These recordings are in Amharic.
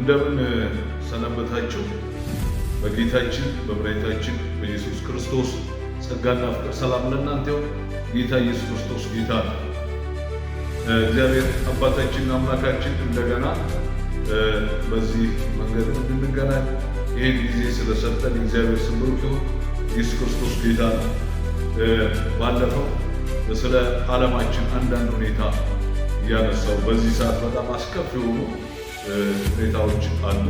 እንደምን ሰነበታችሁ? በጌታችን በመድኃኒታችን በኢየሱስ ክርስቶስ ጸጋና ፍቅር ሰላም ለእናንተ ይሁን። ጌታ ኢየሱስ ክርስቶስ ጌታ ነው። እግዚአብሔር አባታችንና አምላካችን እንደገና በዚህ መንገድ እንድንገናኝ ይህን ጊዜ ስለሰጠን እግዚአብሔር ስም ብሩክ ይሁን። ኢየሱስ ክርስቶስ ጌታ ነው። ባለፈው ስለ ዓለማችን አንዳንድ ሁኔታ እያነሳው በዚህ ሰዓት በጣም አስከፊ የሆኑ ሁኔታዎች አሉ።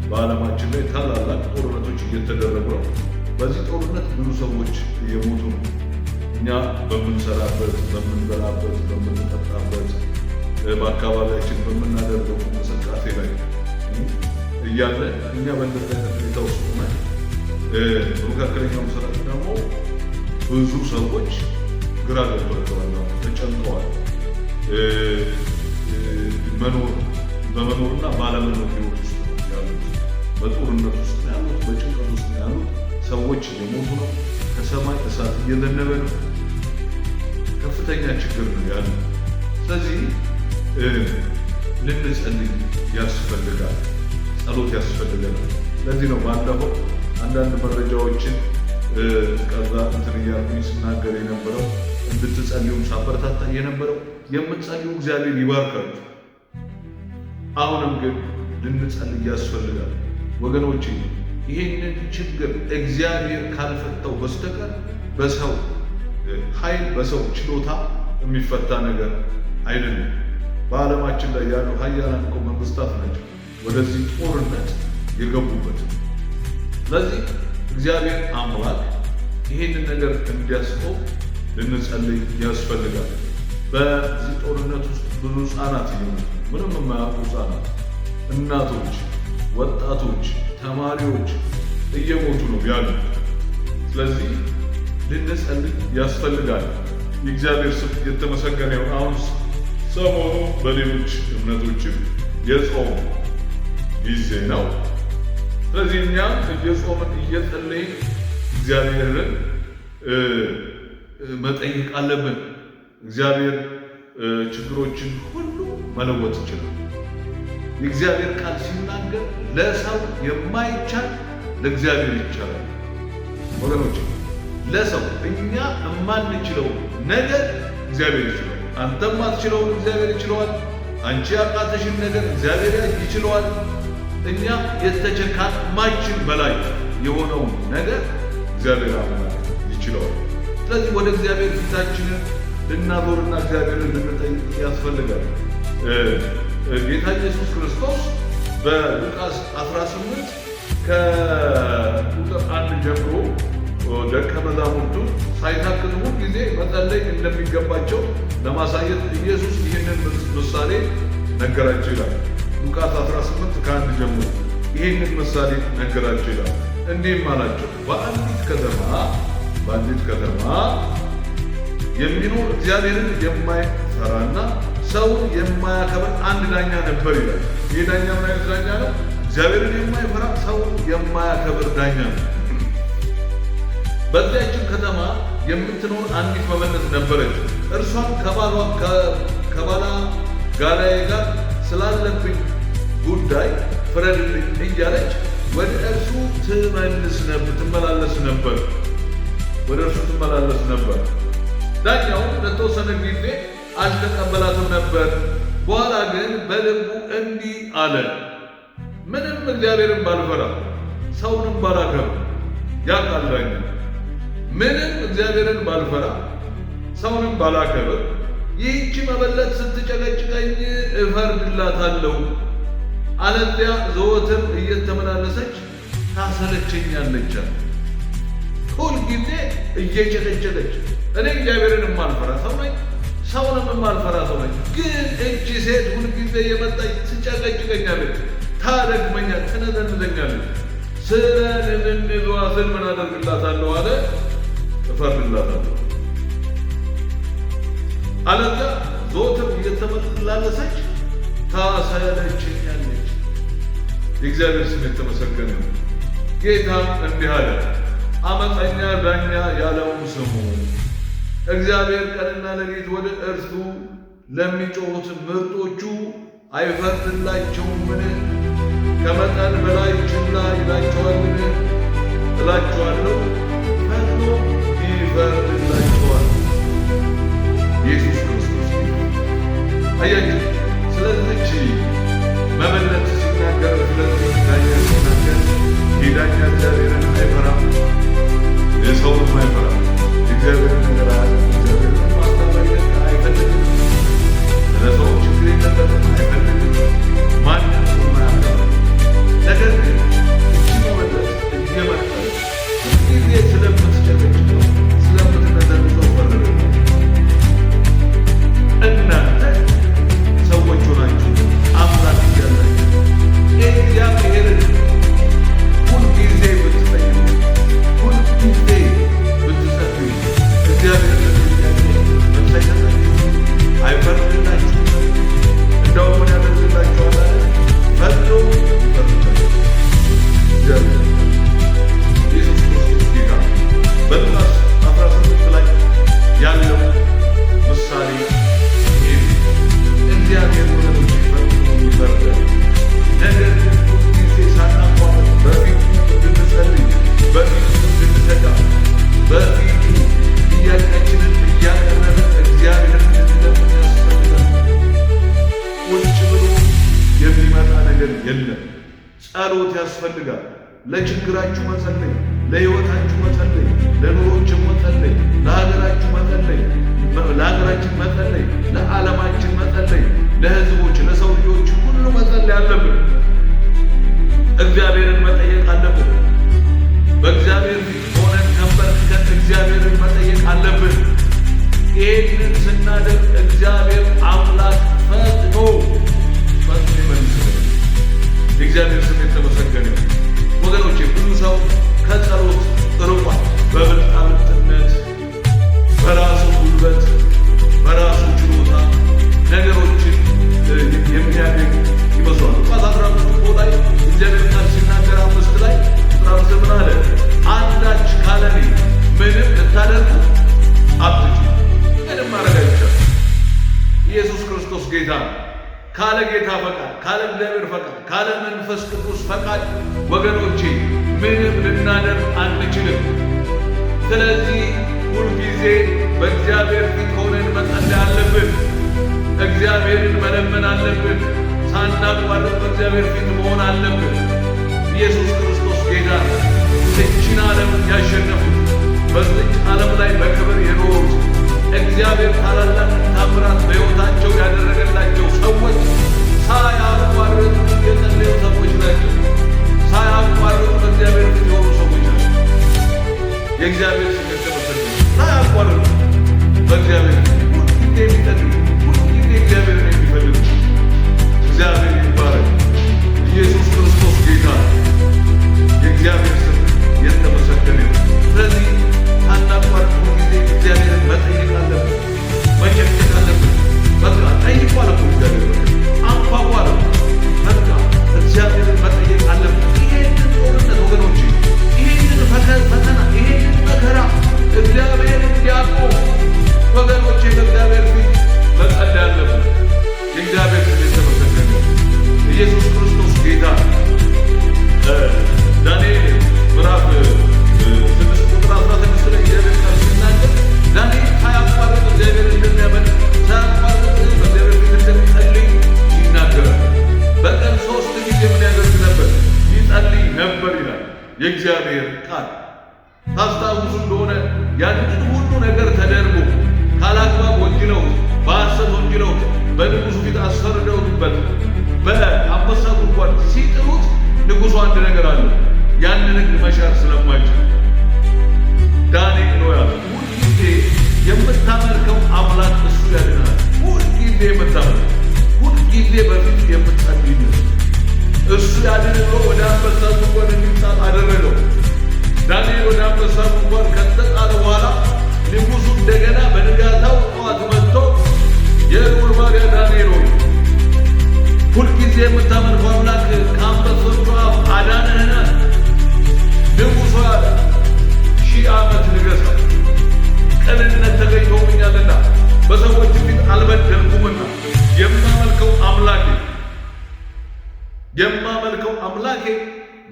በዓለማችን ላይ ታላላቅ ጦርነቶች እየተደረጉ ነው። በዚህ ጦርነት ብዙ ሰዎች እየሞቱ ነው። እኛ በምንሰራበት፣ በምንበላበት፣ በምንጠጣበት፣ በአካባቢያችን በምናደርገው እንቅስቃሴ ላይ እያለ እኛ በእንደዚህ አይነት ሁኔታ ውስጥ ሆነን በመካከለኛው ምስራቅ ደግሞ ብዙ ሰዎች ግራ ገብቷቸዋል፣ ተጨንቀዋል። በመኖርና ባለመኖር ህይወት ውስጥ ያሉት፣ በጦርነት ውስጥ ነው ያሉት፣ በጭንቀት ውስጥ ነው ያሉት። ሰዎች እየሞቱ ነው። ከሰማይ እሳት እየዘነበ ነው። ከፍተኛ ችግር ነው ያለው። ስለዚህ ልንጸልይ ያስፈልጋል። ጸሎት ያስፈልገናል። ለዚህ ነው ባለፈው አንዳንድ መረጃዎችን ከዛ እንትን እያልኩኝ ስናገር የነበረው እንድትጸልዩም ሳበረታታ የነበረው የምትጸልዩ እግዚአብሔር ይባርካችሁ። አሁንም ግን ልንጸልይ ያስፈልጋል ወገኖቼ። ይሄንን ችግር እግዚአብሔር ካልፈታው በስተቀር በሰው ኃይል በሰው ችሎታ የሚፈታ ነገር አይደለም። በዓለማችን ላይ ያሉ ኃያላን እኮ መንግስታት ናቸው ወደዚህ ጦርነት የገቡበት። ስለዚህ እግዚአብሔር አምላክ ይሄንን ነገር እንዲያስቆም ልንጸልይ ያስፈልጋል። በዚህ ጦርነት ውስጥ ብዙ ህፃናት እየሞቱ፣ ምንም የማያውቁ ህፃናት፣ እናቶች፣ ወጣቶች፣ ተማሪዎች እየሞቱ ነው ያሉት። ስለዚህ ልንጸልይ ያስፈልጋል። የእግዚአብሔር ስም የተመሰገነ ይሁን። አሁን ሰሞኑ በሌሎች እምነቶችም የጾም ጊዜ ነው። ስለዚህ እኛ እየጾምን እየጸለይን እግዚአብሔርን መጠየቅ አለብን። እግዚአብሔር ችግሮችን ሁሉ መለወጥ ይችላል። የእግዚአብሔር ቃል ሲናገር ለሰው የማይቻል ለእግዚአብሔር ይቻላል። ወገኖች ለሰው እኛ የማንችለው ነገር እግዚአብሔር ይችላል። አንተ የማትችለውን እግዚአብሔር ይችለዋል። አንቺ ያቃተሽን ነገር እግዚአብሔር ይችለዋል። እኛ የተቸካን ማይችል በላይ የሆነውን ነገር እግዚአብሔር አምላክ ይችለዋል። ስለዚህ ወደ እግዚአብሔር ፊታችንን ልናዞርና እግዚአብሔርን ልንጠይቅ ያስፈልጋል። ጌታ ኢየሱስ ክርስቶስ በሉቃስ 18 ከቁጥር 1 ጀምሮ ደቀ መዛሙርቱ ሳይታክቱ ሁል ጊዜ መጸለይ እንደሚገባቸው ለማሳየት ኢየሱስ ይህንን ምሳሌ ነገራቸው ይላል። ሉቃስ 18 ከ1 ጀምሮ ይህንን ምሳሌ ነገራቸው ይላል። እንዲህም አላቸው፣ በአንዲት ከተማ የሚኖር እግዚአብሔርን የማይፈራና ሰውን የማያከብር አንድ ዳኛ ነበር ይላል። ይህ ዳኛ ምን አይነት ዳኛ ነው? እግዚአብሔርን የማይፈራ ሰውን የማያከብር ዳኛ ነው። በዚያችን ከተማ የምትኖር አንዲት መበለት ነበረች። እርሷም ከባላ ጋራዬ ጋር ስላለብኝ ጉዳይ ፍረድልኝ እያለች ወደ እርሱ ትመላለስ ነበር። ዳኛውም ለተወሰነ ጊዜ አልተቀበላትም ነበር። በኋላ ግን በልቡ እንዲህ አለ፣ ምንም እግዚአብሔርን ባልፈራ ሰውንም ባላከብር፣ ያውቃል ዳኛ፣ ምንም እግዚአብሔርን ባልፈራ ሰውንም ባላከብር ይህቺ መበለት ስትጨቀጭቀኝ እፈርድላታለሁ፣ አለዚያ ዘወትር እየተመላለሰች ታሰለቸኛለች። ሁልጊዜ እየጨቀጨቀች እኔ እግዚአብሔርን የማልፈራ ሰው ነኝ፣ ሰውንም የማልፈራ ሰው ነኝ። ግን እቺ ሴት ሁልጊዜ የመጣች ትጨቀጭቀኛለች፣ ታደክመኛለች፣ ትነዘንዘኛለች። ስለ ንዝንዟ ስል ምን አደርግላታለሁ አለ፣ እፈርድላታለሁ። አለዚያ ዘወትር እየተመላለሰች ታሰለቸኛለች። የእግዚአብሔር ስም የተመሰገነ ነው። ጌታም እንዲህ አለ፣ አመፀኛ ዳኛ ያለውን ስሙ። እግዚአብሔር ቀንና ሌሊት ወደ እርሱ ለሚጮሁት ምርጦቹ አይፈርድላቸውምን? ከመጠን በላይ ችላ ይላቸዋልን? እላቸዋለሁ ፈጥኖ ይፈርድላቸዋል። ኢየሱስ ክርስቶስ አያችሁ። ስለዚህች መበለት ሲናገር ስለዚህ ዳኛ ሲናገር የዳኛ እግዚአብሔርን አይፈራም፣ የሰውንም አይፈራም። እግዚአብሔርን ነገር እግዚአብሔርን ማስተባበል አይፈልግም። ለሰው ችግር የለበትም፣ አይፈልግም። ማንም ሰው ማያፈራ ነገር ግን እቺ መበለት እየመጣች ጊዜ ስለምትጨቀጭ ነው ስለምትነዘንዘው ፈረደ። እናንተ ሰዎች ሆናችሁ አምላክ እያላችሁ እግዚአብሔርን ሁልጊዜ ብትጠይቁ፣ ሁልጊዜ ብትጸልዩ እግዚአብሔር አይፈርድላችሁ። እንደውም ምን ያደርግላችኋል? ፈጥኖ ይፈርድላችኋል። እግዚአብሔር ኢየሱስ ክርስቶስ ጌታ በሉቃስ 18 ላይ ያለው ምሳሌ ይህ እግዚአብሔር ወገኖች ፈጥኖ ይፈርዳል። ነገር ግን ሁልጊዜ ሳናቋርጥ በፊቱ እንድንጸልይ፣ በፊቱ እንድንተጋ፣ በፊቱ ጥያቄያችንን እያቀረብን እግዚአብሔርን እንድንለምን ያስፈልጋል። ቁጭ ብሎ የሚመጣ ነገር የለም። ጸሎት ያስፈልጋል። ለችግራችሁ መጸለይ፣ ለሕይወታችሁ መጸለይ፣ ለኑሮችን መጸለይ፣ ለሀገራችሁ መጸለይ፣ ለሀገራችን መጸለይ፣ ለዓለማችን መጸለይ፣ ለሕዝቦች ለሰው ልጆች ሁሉ መጸለይ አለብን። እግዚአብሔርን መጠየቅ አለብን። በእግዚአብሔር ፊት ሆነን ተንበርክከን እግዚአብሔርን መጠየቅ አለብን። ይህንን ስናደርግ እግዚአብሔር አምላክ ፈጥኖ ይመልስልን። የእግዚአብሔር ስም የተመሰገነ ወገኖቼ። ብዙ ሰው ከጸሎት ርቋል። በብልጣብልጥነት፣ በራሱ ጉልበት፣ በራሱ ችሎታ ነገሮችን የሚያገኝ ይመስሏል። ሉቃስ 15 ላይ እግዚአብሔር ቃል ሲናገር 5 ላይ ቁጥር 5 ምን አለ? አንዳች ካለኔ ምንም ልታደርጉ አትችሉም። ምንም ማድረግ አይቻልም። ኢየሱስ ክርስቶስ ጌታ ካለ ጌታ ፈቃድ፣ ካለ እግዚአብሔር ፈቃድ፣ ካለ መንፈስ ቅዱስ ፈቃድ ወገኖቼ ምንም ልናደርግ አንችልም። ስለዚህ ሁልጊዜ በእግዚአብሔር ፊት ሆነን መጸለይ አለብን። እግዚአብሔርን መለመን አለብን። ሳናቋርጥ በእግዚአብሔር ፊት መሆን አለብን። ኢየሱስ ክርስቶስ ጌታ እችን ዓለም ያሸነፉት፣ በዚች ዓለም ላይ በክብር የኖሩት እግዚአብሔር ታላላቅ ታምራት በሕይወታቸው ያደረገላቸው ሰዎች ሳያቋርጡ የጸለዩ ሰዎች ናቸው። ሳያቋርጡ በእግዚአብሔር ፊት የሆኑ ሰዎች ናቸው። የእግዚአብሔር ስም የተመሰገነ። ሳያቋርጡ በእግዚአብሔር ሁልጊዜ የሚጸልዩ፣ ሁልጊዜ እግዚአብሔርን የሚፈልጉ እግዚአብሔር ይባረክ። ኢየሱስ ክርስቶስ ጌታ የእግዚአብሔር ስም የተመሰገነ። ስለዚህ ሳናቋርጥ ሁልጊዜ እግዚአብሔርን መጠየቅ አለብን፣ መጨቅጨቅ አለብን። በቃ ጠይቁ አለ እኮ እግዚአብሔር። አንኳኳ አለ። በቃ እግዚአብሔርን መጠየቅ አለብን። ይሄንን ጦርነት ወገኖች፣ ይሄንን ፈተና፣ ይሄንን መከራ እግዚአብሔር እንዲያቆም ወገኖቼ በእግዚአብሔር ፊት መጸለይ አለብን። የእግዚአብሔር ስም የተመሰገነ። ኢየሱስ ክርስቶስ ጌታ ዳንኤል ምዕራፍ 6 ቁጥር 16 ላይ እግዚአብሔር ቃል ሲናገር ዳንኤል ሳያቋርጥ እግዚአብሔር እንደሚያመልክ፣ ሳያቋርጥ በእግዚአብሔር ፊት እንደሚጸልይ ይናገራል። በቀን 3 ጊዜ ምን ያደርግ ነበር? ይጸልይ ነበር ይላል የእግዚአብሔር ቃል። ታስታውሱ እንደሆነ ያንን ሁሉ ነገር ተደርጎ ካላግባብ ወንጅለውት፣ በሐሰት ወንጅለውት፣ በንጉሡ ፊት አስፈርደውበት በአንበሳ ጉድጓድ ሲጥሉት ንጉሡ አንድ ነገር አለ። ያንን ሕግ መሻር ስለማይችል ዳንኤል ነው ያለ፣ ሁልጊዜ የምታመልከው አምላክ እሱ ያድናል። ሁልጊዜ የምታመልከው፣ ሁልጊዜ በፊቱ የምትጸልይ እሱ ያድን ብሎ ወደ አንበሳ ጉድጓድ እንዲጣል አደረገው። ዳንኤል ወደ አንበሳ ጉድጓድ ከተጣለ በኋላ ንጉሡ እንደገና በንጋታው ጠዋት መጥቶ የልዑል ባሪያ ዳንኤል ሆይ ሁልጊዜ የምታመልከው አምላክ ከአንበሶቹ አፍ አዳነህን? ንጉሡ ያለ 1000 ዓመት ንገሥ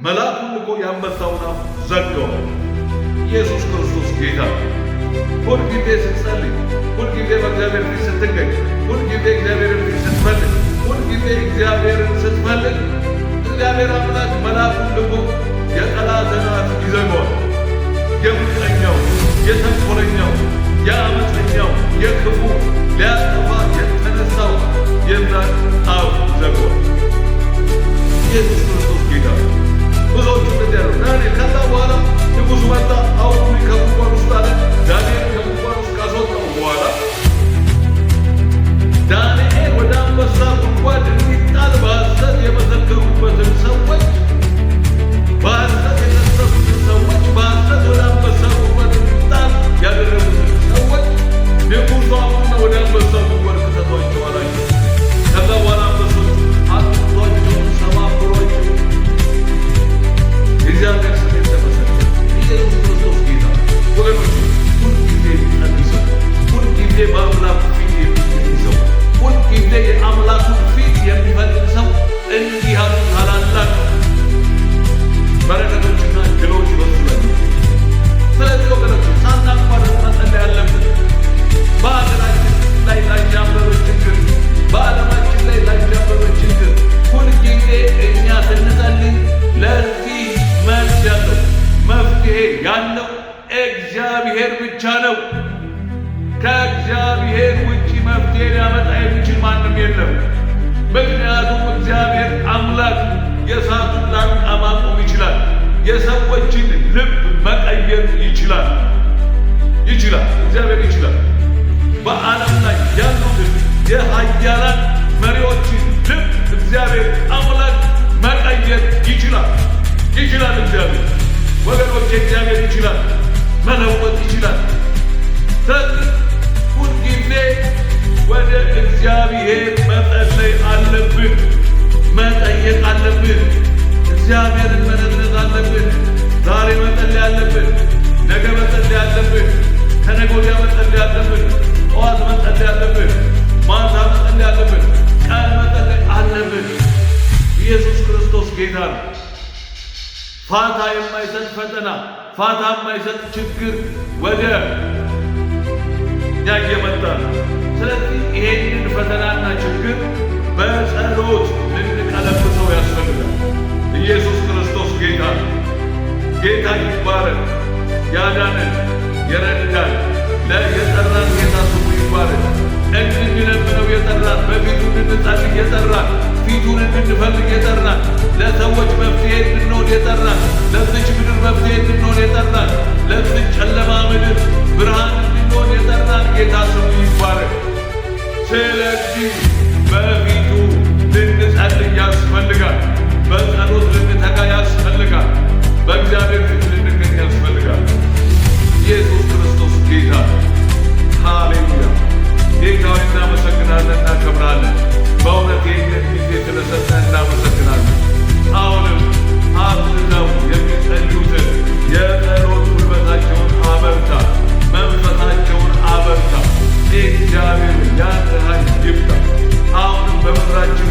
መልአኩን ልኮ የአንበሳውን አፍ ዘጋው። ኢየሱስ ክርስቶስ ጌታ። ሁልጊዜ ስትጸልይ፣ ሁልጊዜ በእግዚአብሔር ፊት ስትገኝ፣ ሁልጊዜ እግዚአብሔርን ፊት ስትፈልግ፣ ሁልጊዜ እግዚአብሔርን ስትፈልግ እግዚአብሔር አምላክ መልአኩን ልኮ የጠላትን አፍ ይዘጋዋል። የምቀኛው፣ የተንኮለኛው፣ የአመፀኛው፣ የክፉ ሊያጠፋ የተነሳው የዛን አፍ ይዘጋዋል። ኢየሱስ ክርስቶስ ጌታ። ብዙዎቹ እንደዚያ ነው። ዳንኤል ከዛ በኋላ ንጉሡ መጣ፣ አውጡኝ ከጉድጓድ ውስጥ አለ። ዳንኤል ከጉድጓድ ውስጥ ካስወጣው በኋላ ዳንኤል ወደ አንበሳ ጉድጓድ እንዲጣል በሐሰት የመሰከሩበትን ሰዎች፣ በሐሰት የከሰሱትን ሰዎች፣ በሐሰት ወደ አንበሳ ጉድጓድ እንዲጣል ያደረጉትን ሰዎች ንጉሡ አሁን ወደ አንበሳ ጉድጓድ ክተቷቸው አላቸው። ከዛ በኋላ አንበሶች አጥቷቸውን ሰባብሯቸው የእግዚአብሔር ስም የተመሰገነ። ኢየሱስ ክርስቶስ ጌታ። ወገኖች ሁልጊዜ የሚጸልይ ሁልጊዜ በአምላኩ ፊት የሚገኝ ሰው፣ ሁልጊዜ የአምላኩን ፊት የሚፈልግ ሰው እንዲህ ያሉ ታላላቅ በረከቶችና ድሎች በሱ ላይ። ስለዚህ ወገኖች ሳናቋርጥ መጸለይ ያለብን በሀገራችን ላይ ላንዣበበ ችግር፣ በዓለማችን ላይ ላንዣበበ ችግር ሁልጊዜ እኛ ስንጸልይ ለዚህ መልስ ያለው መፍትሄ ያለው እግዚአብሔር ብቻ ነው። ከእግዚአብሔር ውጪ መፍትሄ ሊያመጣ የሚችል ማንም የለም። ምክንያቱም እግዚአብሔር አምላክ የእሳቱን ላንቃ ማቆም ይችላል። የሰዎችን ልብ መቀየር ይችላል። እግዚአብሔር ይችላል። በዓለም ላይ ያሉትን የኃያላን መሪዎችን ልብ እግዚአብሔር አምላክ መቀየር ይችላል። እግዚአብሔር ወገኖች፣ እግዚአብሔር ይችላል፣ መለወጥ ይችላል። ስለዚህ ሁልጊዜ ወደ እግዚአብሔር መጸለይ አለብን፣ መጠየቅ አለብን፣ እግዚአብሔርን መነዘዝ አለብን። ዛሬ መጸለይ አለብን፣ ነገ መጸለይ አለብን፣ ከነገ ወዲያ መጸለይ አለብን፣ ጠዋት መጸለይ አለብን፣ ማታ መጸለይ አለብን፣ ቀን መጸለይ አለብን። ኢየሱስ ክርስቶስ ጌታ ነው። ፋታ የማይሰጥ ፈተና፣ ፋታ የማይሰጥ ችግር ወደ እኛ እየመጣ ነው። ስለዚህ ይሄንን ፈተናና ችግር በጸሎት ልንቀለብሰው ያስፈልጋል። ኢየሱስ ክርስቶስ ጌታ ነው። ጌታ ይባረክ። ያዳነን የረዳን የጠራን ጌታ ስሙ ይባረክ። እንድንለምነው የጠራን፣ በፊቱ እንድንጸልይ የጠራን፣ ፊቱን እንድንፈልግ የጠራን፣ ለሰዎች መፍትሄ እንድንሆን የጠራን፣ ለዚች ምድር መፍትሄ እንድንሆን የጠራን፣ ለዚች ጨለማ ምድር ብርሃን እንድንሆን የጠራን ጌታ ስሙ ይባረክ። ስለዚህ በፊቱ ልንጸልይ ያስፈልጋል። በጸሎት ልንተጋ ያስፈልጋል። በእግዚአብሔር ፊት ልንገኝ ያስፈልጋል። ኢየሱስ ክርስቶስ ጌታ። ሃሌሉያ። ጌታዊ እናመሰግናለን፣ እናከብራለን። በእውነት ይህንን ጊዜ ስለሰጠን እናመሰግናለን። አሁንም አብዝተው የሚጸልዩትን የጸሎት ጉልበታቸውን አበርታ፣ መንፈሳቸውን አበርታ። እግዚአብሔር ያን ኃይል ይብታ። አሁንም በምድራችን